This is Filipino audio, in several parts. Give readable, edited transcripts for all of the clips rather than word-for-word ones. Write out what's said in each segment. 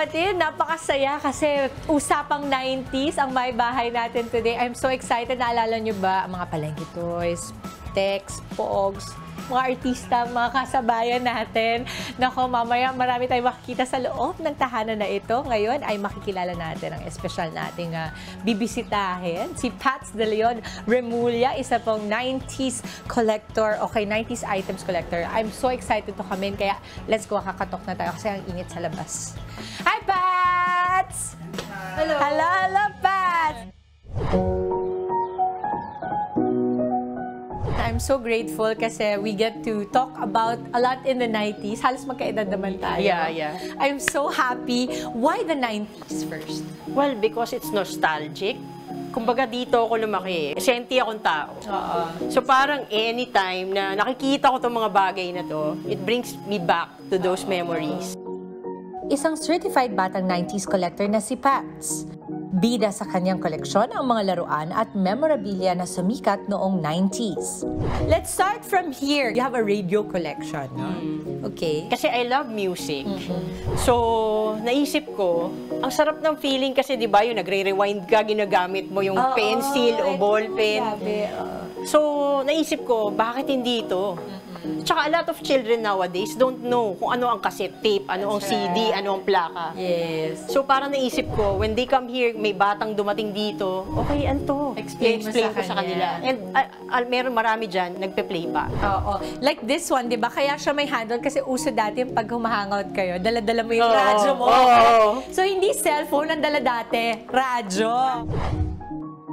kapatid, napakasaya kasi usapang 90s ang may bahay natin today. I'm so excited. Naalala nyo ba ang mga palengke toys, Tex, Pogs, mga artista, mga kasabayan natin. Nako, mamaya marami tayong makikita sa loob ng tahanan na ito. Ngayon ay makikilala natin ang espesyal nating bibisitahin. Si Pats De Leon Remulla, isa pong 90s collector, 90s items collector. I'm so excited to come in, kaya let's go, kakatok na tayo kasi ang init sa labas. Hi, Pats! Hello! Hello, Pats! I'm so grateful kasi we get to talk about a lot in the 90s. Halos magkaedad naman tayo. Yeah. I'm so happy. Why the 90s first? Well, because it's nostalgic. Kumbaga dito ako lumaki. Senti akong tao. So parang anytime na nakikita ko itong mga bagay na to, it brings me back to those memories. Isang certified batang 90s collector na si Pats. Bida sa kanyang koleksyon ang mga laruan at memorabilia na sumikat noong 90s. Let's start from here. You have a radio collection, no? Okay. Kasi I love music. So, naisip ko, ang sarap ng feeling kasi, di ba, yung nagre-rewind ka, ginagamit mo yung pencil o ballpen. So, naisip ko, bakit hindi ito? Tsaka a lot of children nowadays don't know kung ano ang cassette tape, ano ang CD, ano ang plaka. Yes. So parang naisip ko, when they come here, may batang dumating dito, okay, ano to? Explain ko sa kanila. And meron marami dyan, nagpe-play pa. Like this one, di ba? Kaya siya may handle kasi uso dati pag humahangout kayo, dala-dala mo yung radyo mo. So hindi cellphone ang dala dati, radyo.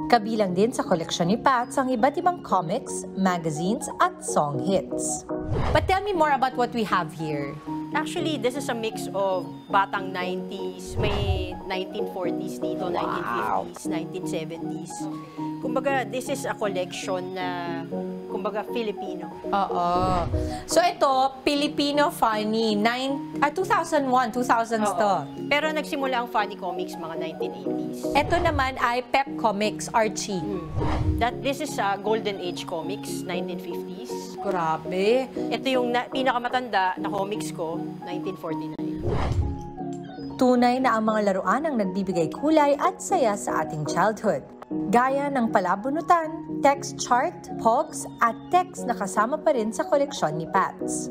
Kabilang din sa koleksyon ni Pats ang iba't ibang comics, magazines at song hits. But tell me more about what we have here. Actually, this is a mix of batang 90s, may 1940s dito, 1950s, 1970s. Kumbaga, this is a collection na, kumbaga, Filipino. So ito, Filipino funny, 2001, 2000s to. Pero nagsimula ang funny comics mga 1980s. Ito naman ay Pep Comics, Archie. This is Golden Age Comics, 1950s. Grabe. Ito yung pinakamatanda na comics ko, 1949. Tunay na ang mga laruan ang nagbibigay kulay at saya sa ating childhood. Gaya ng palabunutan, text chart, pogs, at text na kasama pa rin sa koleksyon ni Pats.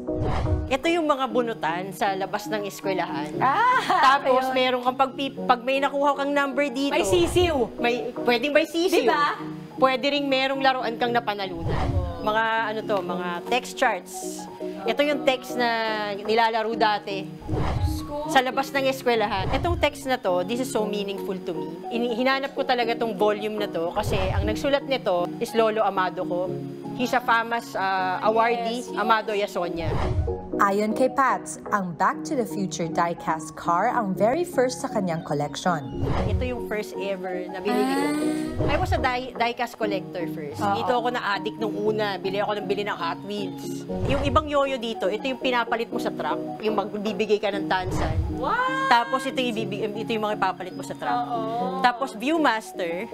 Ito yung mga bunutan sa labas ng eskwelahan. Tapos meron kang pag may nakuha kang number dito. May sisiw. Pwedeng may sisiw. Diba? Pwede ring merong laruan kang napanalunan. Mga text charts. Ito yung text na nilalaro dati. Sa labas ng eskwelahan. Itong text na to, this is so meaningful to me. Hinanap ko talaga tong volume na to kasi ang nagsulat nito is Lolo Amado ko. He's a famous awardee, Amado Yasonia. Ayon kay Pats, ang Back to the Future die-cast car ang very first sa kanyang collection. Ito yung first ever na binili ko. I was a die-cast collector first. Dito ako na-addict nung una. Bili ng Hot Wheels. Yung ibang yoyo dito, ito yung pinapalit mo sa truck. Yung magbibigay ka ng tansan. Wow! Tapos ito yung mga ipapalit mo sa truck. Tapos Viewmaster.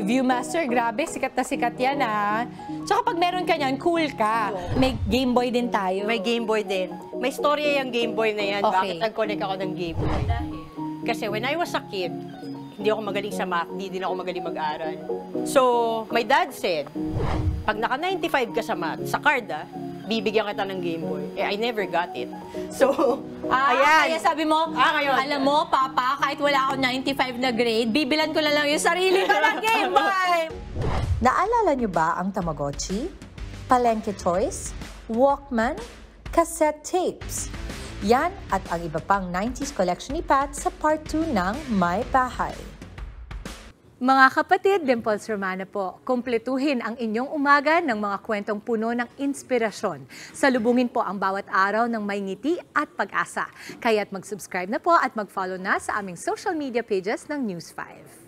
Viewmaster, grabe. Sikat na sikat yan, Tsaka pag meron ka niyan, cool ka. May Game Boy din tayo. May Game Boy din. May storya yung Game Boy na yan. Okay. Bakit nag-connect ako ng Game Boy? Kasi when I was a kid, hindi ako magaling sa math, hindi din ako magaling mag-aral. So, my dad said, pag naka-95 ka sa math, sa card bibigyan kita ng Game Boy. I never got it. So, ayan. Kaya sabi mo, alam mo, Papa, kahit wala akong 95 na grade, bibilan ko na lang yung sarili ko ng Game Boy! Naalala niyo ba ang Tamagotchi? Palengke toys? Walkman? Cassette tapes? Yan at ang iba pang 90s collection ni Pat sa part 2 ng My Bahay. Mga kapatid, Dimples Romana po, kumpletuhin ang inyong umaga ng mga kwentong puno ng inspirasyon. Salubungin po ang bawat araw ng may ngiti at pag-asa. Kaya't mag-subscribe na po at mag-follow na sa aming social media pages ng News 5.